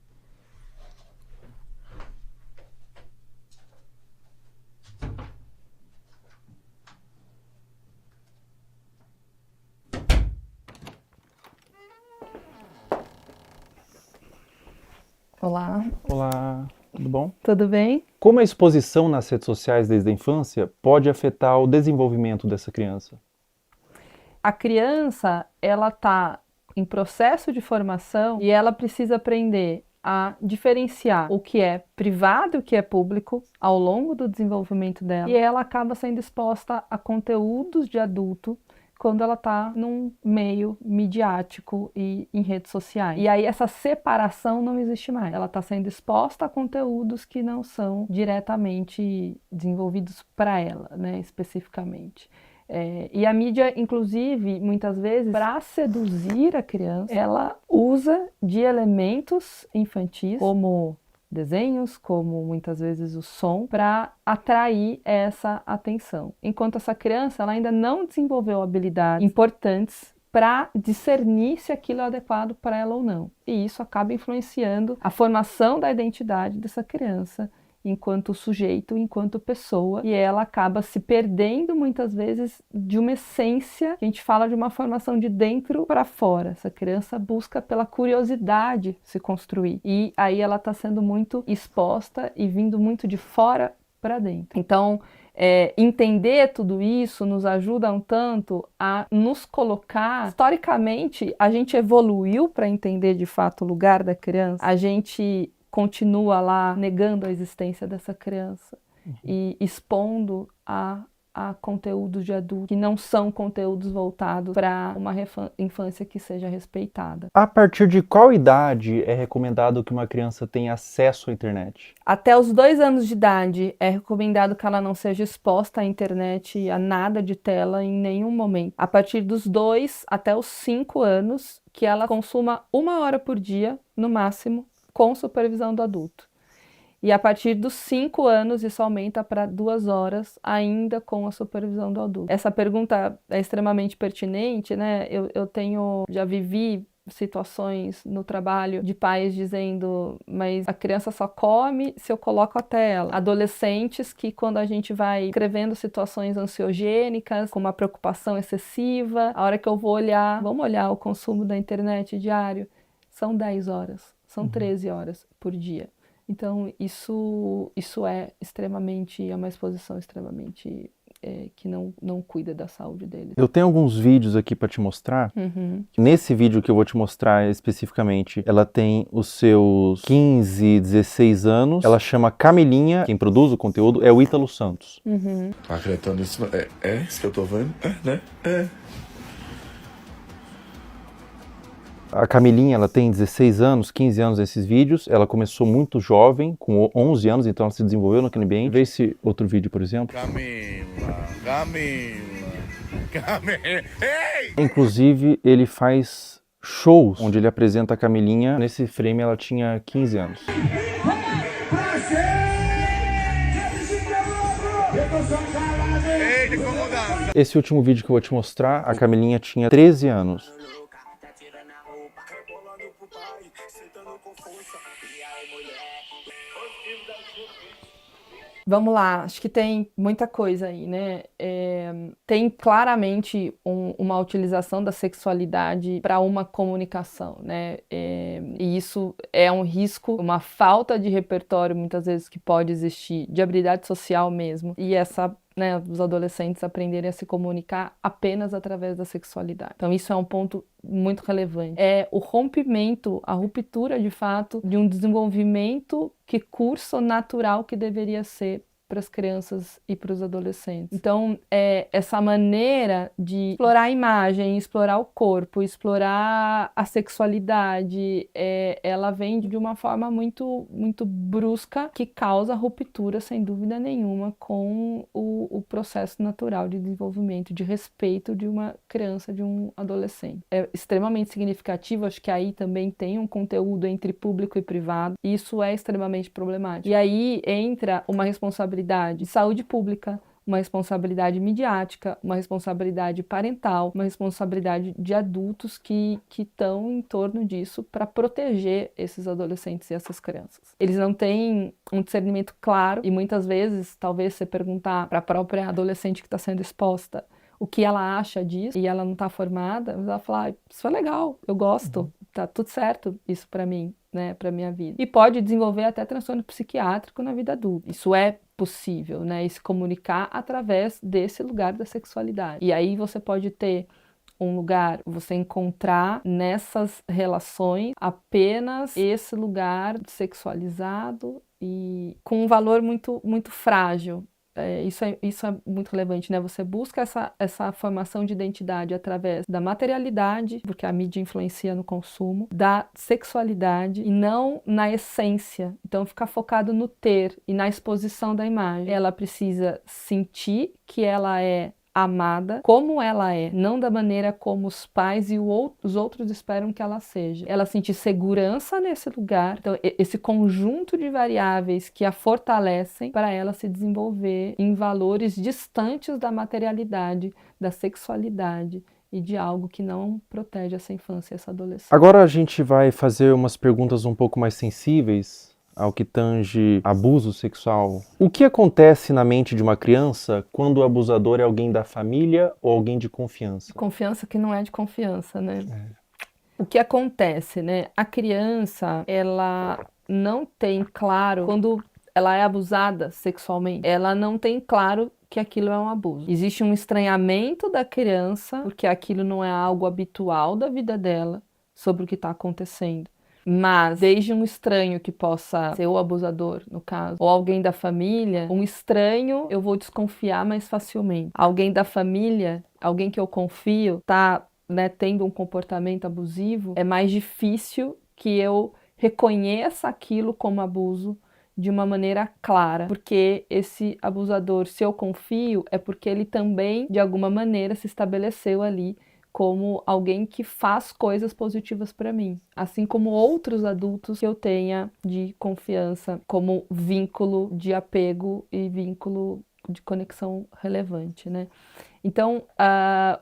Olá. Olá, tudo bom? Tudo bem? Como a exposição nas redes sociais desde a infância pode afetar o desenvolvimento dessa criança? A criança, ela está em processo de formação e ela precisa aprender a diferenciar o que é privado e o que é público ao longo do desenvolvimento dela. E ela acaba sendo exposta a conteúdos de adulto quando ela está num meio midiático e em redes sociais. E aí essa separação não existe mais. Ela está sendo exposta a conteúdos que não são diretamente desenvolvidos para ela, né, especificamente. E a mídia, inclusive, muitas vezes, para seduzir a criança, ela usa de elementos infantis, como desenhos, como muitas vezes o som, para atrair essa atenção. Enquanto essa criança ela ainda não desenvolveu habilidades importantes para discernir se aquilo é adequado para ela ou não. E isso acaba influenciando a formação da identidade dessa criança enquanto sujeito, enquanto pessoa, e ela acaba se perdendo muitas vezes de uma essência, que a gente fala de uma formação de dentro para fora. Essa criança busca pela curiosidade se construir, e aí ela está sendo muito exposta e vindo muito de fora para dentro. Então, entender tudo isso nos ajuda um tanto a nos colocar. Historicamente, a gente evoluiu para entender de fato o lugar da criança, a gente continua lá negando a existência dessa criança e expondo a conteúdos de adulto que não são conteúdos voltados para uma infância que seja respeitada. A partir de qual idade é recomendado que uma criança tenha acesso à internet? Até os 2 anos de idade é recomendado que ela não seja exposta à internet, a nada de tela em nenhum momento. A partir dos 2 até os 5 anos, que ela consuma 1 hora por dia, no máximo, com supervisão do adulto. E a partir dos 5 anos, isso aumenta para 2 horas, ainda com a supervisão do adulto. Essa pergunta é extremamente pertinente, né? Já vivi situações no trabalho de pais dizendo, mas a criança só come se eu coloco a tela. Adolescentes que, quando a gente vai escrevendo situações ansiogênicas, com uma preocupação excessiva, a hora que eu vou olhar, vamos olhar o consumo da internet diário, são 10 horas, são 13 horas por dia. Então, isso é uma exposição extremamente que não cuida da saúde deles. Eu tenho alguns vídeos aqui para te mostrar. Nesse vídeo que eu vou te mostrar especificamente, ela tem os seus 15, 16 anos. Ela chama Camilinha. Quem produz o conteúdo é o Ítalo Santos. Acreditando nisso, é isso que eu tô vendo? Né? A Camilinha, ela tem 16 anos, 15 anos nesses vídeos. Ela começou muito jovem, com 11 anos, então ela se desenvolveu naquele ambiente. Vê esse outro vídeo, por exemplo. Camila. Ei! Inclusive, ele faz shows onde ele apresenta a Camilinha. Nesse frame, ela tinha 15 anos. Esse último vídeo que eu vou te mostrar, a Camilinha tinha 13 anos. Vamos lá, acho que tem muita coisa aí, né? Tem claramente uma utilização da sexualidade para uma comunicação, né? E isso é um risco, uma falta de repertório, muitas vezes, que pode existir, de habilidade social mesmo. E os adolescentes aprenderem a se comunicar apenas através da sexualidade. Então isso é um ponto muito relevante. É o rompimento, a ruptura de fato de um desenvolvimento que curso natural que deveria ser para as crianças e para os adolescentes. Então, essa maneira de explorar a imagem, explorar o corpo, explorar a sexualidade, ela vem de uma forma muito, muito brusca, que causa ruptura, sem dúvida nenhuma, com o processo natural de desenvolvimento, de respeito de uma criança, de um adolescente. É extremamente significativo, acho que aí também tem um conteúdo entre público e privado, e isso é extremamente problemático. E aí entra uma responsabilidade de saúde pública, uma responsabilidade midiática, uma responsabilidade parental, uma responsabilidade de adultos que estão em torno disso para proteger esses adolescentes e essas crianças. Eles não têm um discernimento claro e muitas vezes, talvez você perguntar para a própria adolescente que está sendo exposta o que ela acha disso e ela não está formada, ela fala, isso é legal, eu gosto, tá tudo certo isso para mim, né, para minha vida. E pode desenvolver até transtorno psiquiátrico na vida adulta. Isso é possível, né, e se comunicar através desse lugar da sexualidade. E aí você pode ter um lugar, você encontrar nessas relações apenas esse lugar sexualizado e com um valor muito, muito frágil. Isso é muito relevante, né? Você busca essa formação de identidade através da materialidade, porque a mídia influencia no consumo, da sexualidade e não na essência. Então, ficar focado no ter e na exposição da imagem. Ela precisa sentir que ela é amada como ela é, não da maneira como os pais e os outros esperam que ela seja. Ela sentir segurança nesse lugar, então esse conjunto de variáveis que a fortalecem para ela se desenvolver em valores distantes da materialidade, da sexualidade e de algo que não protege essa infância e essa adolescência. Agora a gente vai fazer umas perguntas um pouco mais sensíveis ao que tange abuso sexual. O que acontece na mente de uma criança quando o abusador é alguém da família ou alguém de confiança? Confiança que não é de confiança, né? O que acontece, né? A criança, ela não tem claro, quando ela é abusada sexualmente, ela não tem claro que aquilo é um abuso. Existe um estranhamento da criança, porque aquilo não é algo habitual da vida dela, sobre o que está acontecendo. Mas, desde um estranho que possa ser o abusador, no caso, ou alguém da família, um estranho eu vou desconfiar mais facilmente. Alguém da família, alguém que eu confio, tá, né, tendo um comportamento abusivo, é mais difícil que eu reconheça aquilo como abuso de uma maneira clara, porque esse abusador, se eu confio, é porque ele também, de alguma maneira, se estabeleceu ali como alguém que faz coisas positivas para mim, assim como outros adultos que eu tenha de confiança, como vínculo de apego e vínculo de conexão relevante, né? Então,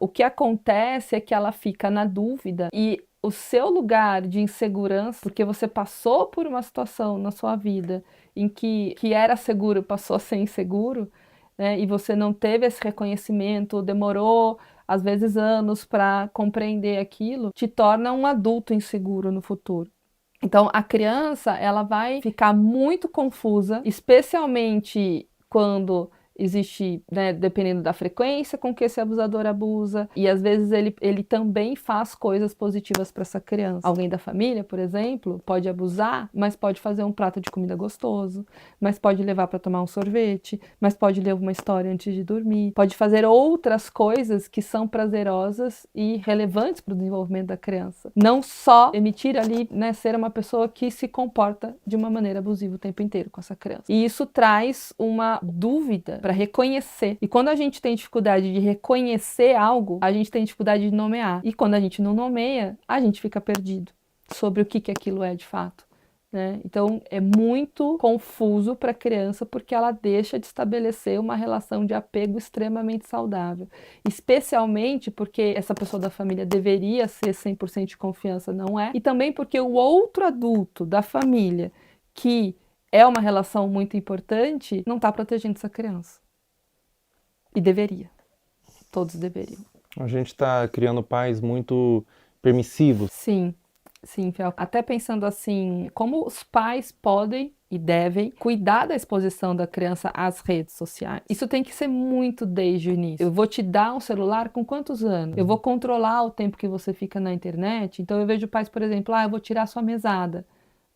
o que acontece é que ela fica na dúvida e o seu lugar de insegurança, porque você passou por uma situação na sua vida em que era seguro, passou a ser inseguro, né? E você não teve esse reconhecimento, demorou às vezes anos para compreender aquilo, te torna um adulto inseguro no futuro. Então, a criança, ela vai ficar muito confusa, especialmente quando existe, né, dependendo da frequência com que esse abusador abusa, e às vezes ele também faz coisas positivas para essa criança. Alguém da família, por exemplo, pode abusar, mas pode fazer um prato de comida gostoso, mas pode levar para tomar um sorvete, mas pode ler uma história antes de dormir, pode fazer outras coisas que são prazerosas e relevantes para o desenvolvimento da criança. Não só emitir ali, né, ser uma pessoa que se comporta de uma maneira abusiva o tempo inteiro com essa criança. E isso traz uma dúvida para reconhecer. E quando a gente tem dificuldade de reconhecer algo, a gente tem dificuldade de nomear. E quando a gente não nomeia, a gente fica perdido sobre o que aquilo é de fato, né? Então é muito confuso para a criança porque ela deixa de estabelecer uma relação de apego extremamente saudável, especialmente porque essa pessoa da família deveria ser 100% de confiança, não é? E também porque o outro adulto da família, que é uma relação muito importante, não está protegendo essa criança. E deveria. Todos deveriam. A gente está criando pais muito permissivos. Sim, sim, Fel. Até pensando assim, como os pais podem e devem cuidar da exposição da criança às redes sociais. Isso tem que ser muito desde o início. Eu vou te dar um celular com quantos anos? Eu vou controlar o tempo que você fica na internet. Então eu vejo pais, por exemplo, eu vou tirar sua mesada.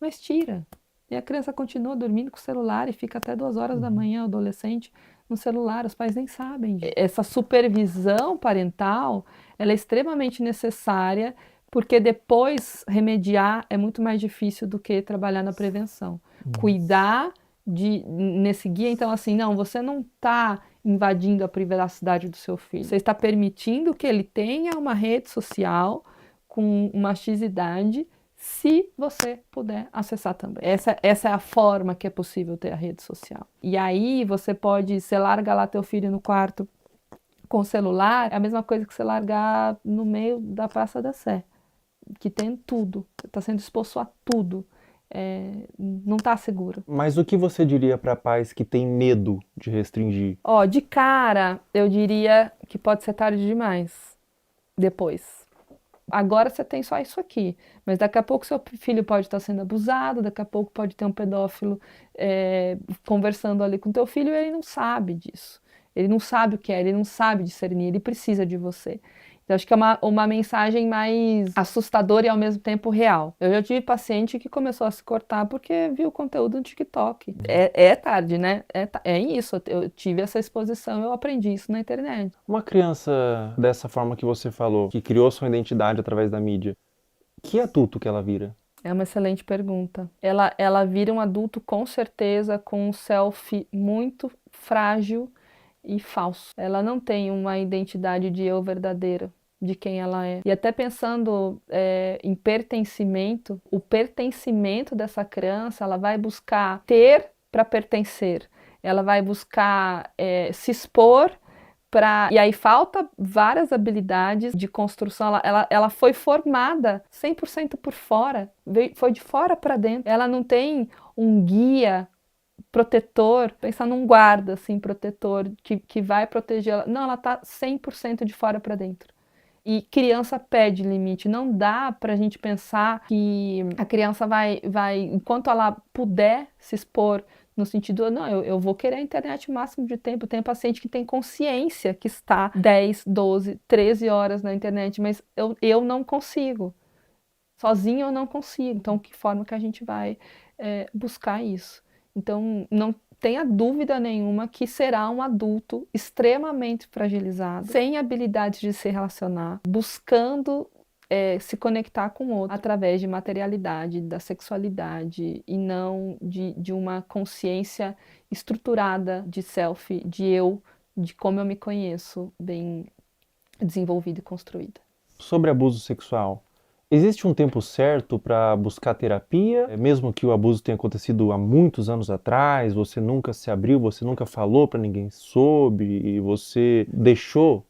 Mas tira. E a criança continua dormindo com o celular e fica até 2 horas da manhã, o adolescente, no celular. Os pais nem sabem. Essa supervisão parental, ela é extremamente necessária, porque depois remediar é muito mais difícil do que trabalhar na prevenção. Cuidar nesse guia, então assim, não, você não está invadindo a privacidade do seu filho. Você está permitindo que ele tenha uma rede social com uma X-idade, se você puder acessar também. Essa é a forma que é possível ter a rede social. E aí você larga lá teu filho no quarto com o celular, é a mesma coisa que você largar no meio da Praça da Sé, que tem tudo, você está sendo exposto a tudo. Não está seguro. Mas o que você diria para pais que têm medo de restringir? De cara, eu diria que pode ser tarde demais. Depois. Agora você tem só isso aqui, mas daqui a pouco seu filho pode estar sendo abusado, daqui a pouco pode ter um pedófilo conversando ali com teu filho e ele não sabe disso. Ele não sabe o que é, ele não sabe discernir, ele precisa de você. Então, acho que é uma mensagem mais assustadora e ao mesmo tempo real. Eu já tive paciente que começou a se cortar porque viu conteúdo no TikTok. É tarde, né? É isso. Eu tive essa exposição, eu aprendi isso na internet. Uma criança dessa forma que você falou, que criou sua identidade através da mídia, que adulto que ela vira? É uma excelente pergunta. Ela vira um adulto com certeza com um selfie muito frágil e falso. Ela não tem uma identidade de eu verdadeira, de quem ela é. E até pensando em pertencimento, o pertencimento dessa criança, ela vai buscar ter para pertencer. Ela vai buscar se expor para... E aí falta várias habilidades de construção. Ela foi formada 100% por fora, foi de fora para dentro. Ela não tem um guia protetor, pensar num guarda, assim, protetor, que vai proteger ela. Não, ela tá 100% de fora para dentro. E criança pede limite. Não dá pra gente pensar que a criança vai, enquanto ela puder se expor, no sentido, não, eu vou querer a internet o máximo de tempo. Tem paciente que tem consciência que está 10, 12, 13 horas na internet, mas eu não consigo. Sozinho eu não consigo. Então, que forma que a gente vai buscar isso? Então, não tenha dúvida nenhuma que será um adulto extremamente fragilizado, sem habilidade de se relacionar, buscando se conectar com o outro através de materialidade, da sexualidade e não de uma consciência estruturada de self, de eu, de como eu me conheço, bem desenvolvida e construída. Sobre abuso sexual, existe um tempo certo para buscar terapia? Mesmo que o abuso tenha acontecido há muitos anos atrás, você nunca se abriu, você nunca falou para ninguém soube, e você deixou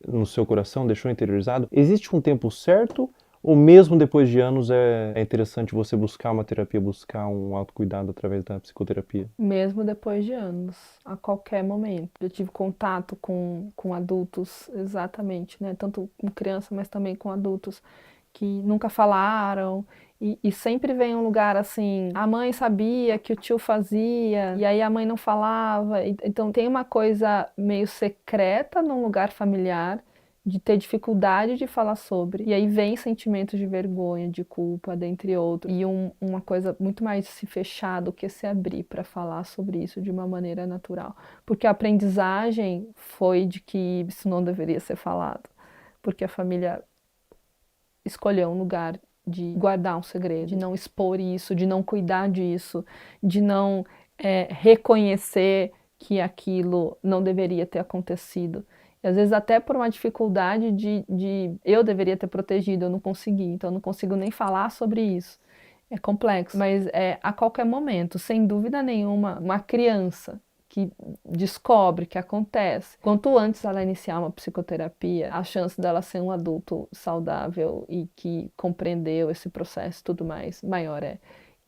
no seu coração, deixou interiorizado. Existe um tempo certo? Ou mesmo depois de anos é interessante você buscar uma terapia, buscar um autocuidado através da psicoterapia? Mesmo depois de anos, a qualquer momento. Eu tive contato com adultos, exatamente, né? Tanto com criança, mas também com adultos que nunca falaram E sempre vem um lugar assim, a mãe sabia que o tio fazia, e aí a mãe não falava. Então tem uma coisa meio secreta num lugar familiar, de ter dificuldade de falar sobre. E aí vem sentimentos de vergonha, de culpa, dentre outros. E uma coisa muito mais se fechar do que se abrir para falar sobre isso de uma maneira natural. Porque a aprendizagem foi de que isso não deveria ser falado. Porque a família escolheu um lugar de guardar um segredo, de não expor isso, de não cuidar disso, de não reconhecer que aquilo não deveria ter acontecido. E às vezes até por uma dificuldade de eu deveria ter protegido, eu não consegui, então eu não consigo nem falar sobre isso. É complexo, mas a qualquer momento, sem dúvida nenhuma, uma criança que descobre que acontece, quanto antes ela iniciar uma psicoterapia, a chance dela ser um adulto saudável e que compreendeu esse processo e tudo mais, maior é.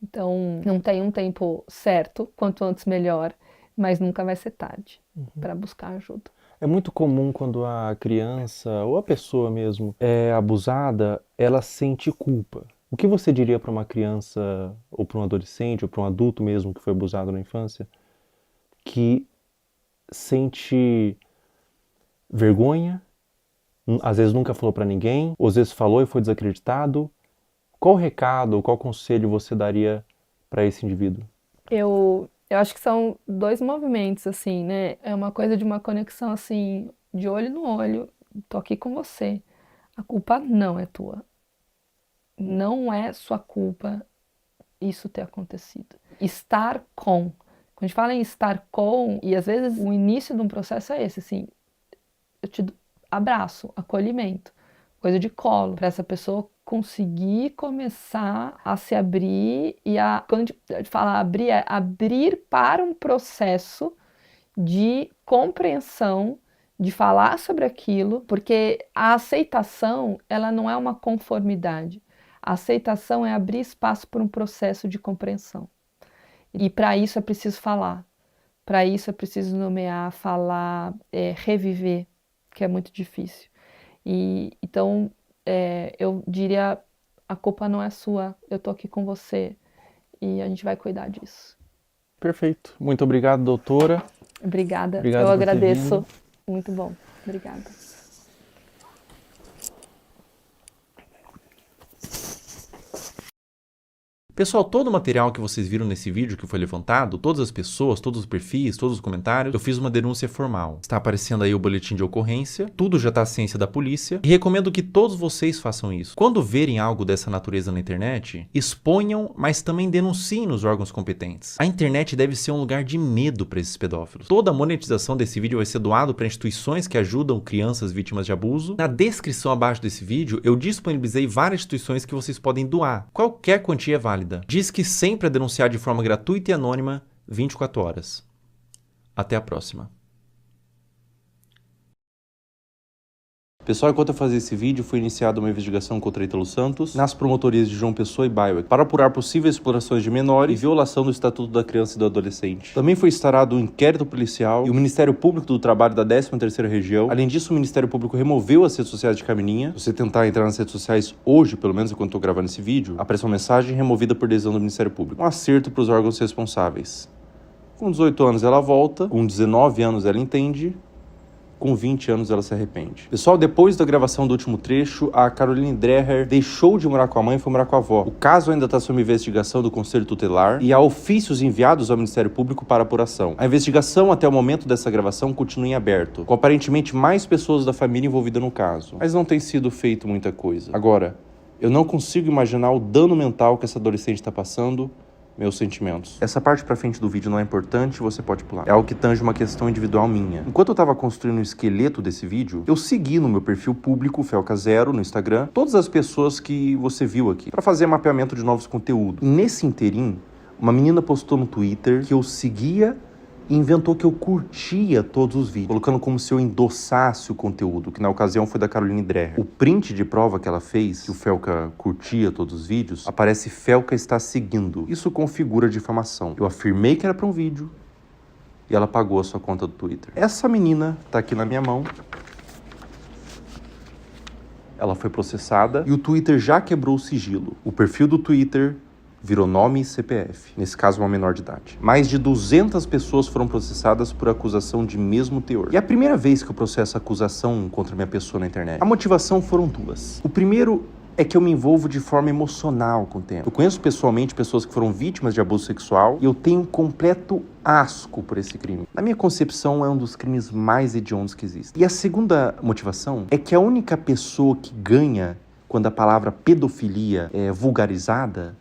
Então, não tem um tempo certo, quanto antes melhor, mas nunca vai ser tarde para buscar ajuda. É muito comum quando a criança ou a pessoa mesmo é abusada, ela sente culpa. O que você diria para uma criança ou para um adolescente ou para um adulto mesmo que foi abusado na infância, que sente vergonha, às vezes nunca falou para ninguém, ou às vezes falou e foi desacreditado? Qual recado, qual conselho você daria para esse indivíduo? Eu acho que são dois movimentos, assim, né? É uma coisa de uma conexão, assim, de olho no olho. Tô aqui com você. A culpa não é tua. Não é sua culpa isso ter acontecido. Estar com. Quando a gente fala em estar com, e às vezes o início de um processo é esse, assim, eu te abraço, acolhimento, coisa de colo, para essa pessoa conseguir começar a se abrir e quando a gente fala abrir, é abrir para um processo de compreensão, de falar sobre aquilo, porque a aceitação, ela não é uma conformidade. A aceitação é abrir espaço para um processo de compreensão. E para isso é preciso falar, para isso é preciso nomear, falar, reviver, que é muito difícil. Então, eu diria, a culpa não é sua, eu tô aqui com você e a gente vai cuidar disso. Perfeito. Muito obrigado, doutora. Obrigada. Obrigado eu por ter agradeço. vindo. Muito bom. Obrigada. Pessoal, todo o material que vocês viram nesse vídeo que foi levantado, todas as pessoas, todos os perfis, todos os comentários, eu fiz uma denúncia formal. Está aparecendo aí o boletim de ocorrência, tudo já está à ciência da polícia e recomendo que todos vocês façam isso. Quando verem algo dessa natureza na internet, exponham, mas também denunciem nos órgãos competentes. A internet deve ser um lugar de medo para esses pedófilos. Toda a monetização desse vídeo vai ser doado para instituições que ajudam crianças vítimas de abuso. Na descrição abaixo desse vídeo, eu disponibilizei várias instituições que vocês podem doar. Qualquer quantia é válida. Diz que sempre é denunciar de forma gratuita e anônima 24 horas. Até a próxima. Pessoal, enquanto eu fazia esse vídeo, foi iniciada uma investigação contra Ítalo Santos nas promotorias de João Pessoa e Baiuec para apurar possíveis explorações de menores e violação do Estatuto da Criança e do Adolescente. Também foi instaurado um inquérito policial e o Ministério Público do Trabalho da 13ª Região. Além disso, o Ministério Público removeu as redes sociais de Camininha. Se você tentar entrar nas redes sociais hoje, pelo menos enquanto eu tô gravando esse vídeo, aparece uma mensagem removida por decisão do Ministério Público. Um acerto para os órgãos responsáveis. Com 18 anos ela volta, com 19 anos ela entende, com 20 anos ela se arrepende. Pessoal, depois da gravação do último trecho, a Caroline Dreher deixou de morar com a mãe e foi morar com a avó. O caso ainda está sob investigação do Conselho Tutelar e há ofícios enviados ao Ministério Público para apuração. A investigação até o momento dessa gravação continua em aberto, com aparentemente mais pessoas da família envolvidas no caso. Mas não tem sido feito muita coisa. Agora, eu não consigo imaginar o dano mental que essa adolescente está passando. Meus sentimentos. Essa parte pra frente do vídeo não é importante, você pode pular. É algo que tange uma questão individual minha. Enquanto eu tava construindo o esqueleto desse vídeo, eu segui no meu perfil público, Felca0, no Instagram, todas as pessoas que você viu aqui, pra fazer mapeamento de novos conteúdos. E nesse interim, uma menina postou no Twitter que eu seguia e inventou que eu curtia todos os vídeos, colocando como se eu endossasse o conteúdo, que na ocasião foi da Caroline Dreher. O print de prova que ela fez, que o Felca curtia todos os vídeos, aparece Felca está seguindo. Isso configura difamação. Eu afirmei que era para um vídeo e ela pagou a sua conta do Twitter. Essa menina tá aqui na minha mão. ela foi processada e o Twitter já quebrou o sigilo. O perfil do Twitter virou nome e CPF, nesse caso uma menor de idade. Mais de 200 pessoas foram processadas por acusação de mesmo teor. E é a primeira vez que eu processo acusação contra minha pessoa na internet. A motivação foram duas. O primeiro é que eu me envolvo de forma emocional com o tema. Eu conheço pessoalmente pessoas que foram vítimas de abuso sexual e eu tenho completo asco por esse crime. Na minha concepção, é um dos crimes mais hediondos que existem. E a segunda motivação é que a única pessoa que ganha quando a palavra pedofilia é vulgarizada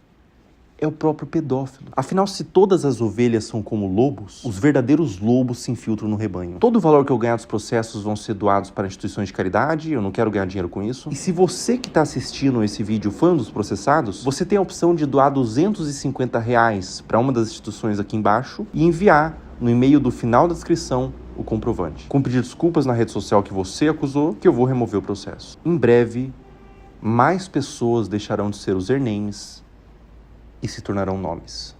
é o próprio pedófilo. Afinal, se todas as ovelhas são como lobos, os verdadeiros lobos se infiltram no rebanho. Todo o valor que eu ganhar dos processos vão ser doados para instituições de caridade, eu não quero ganhar dinheiro com isso. E se você que está assistindo esse vídeo foi um dos processados, você tem a opção de doar R$250 para uma das instituições aqui embaixo e enviar no e-mail do final da descrição o comprovante. Com pedir desculpas na rede social que você acusou, que eu vou remover o processo. Em breve, mais pessoas deixarão de ser usernames e se tornarão nomes.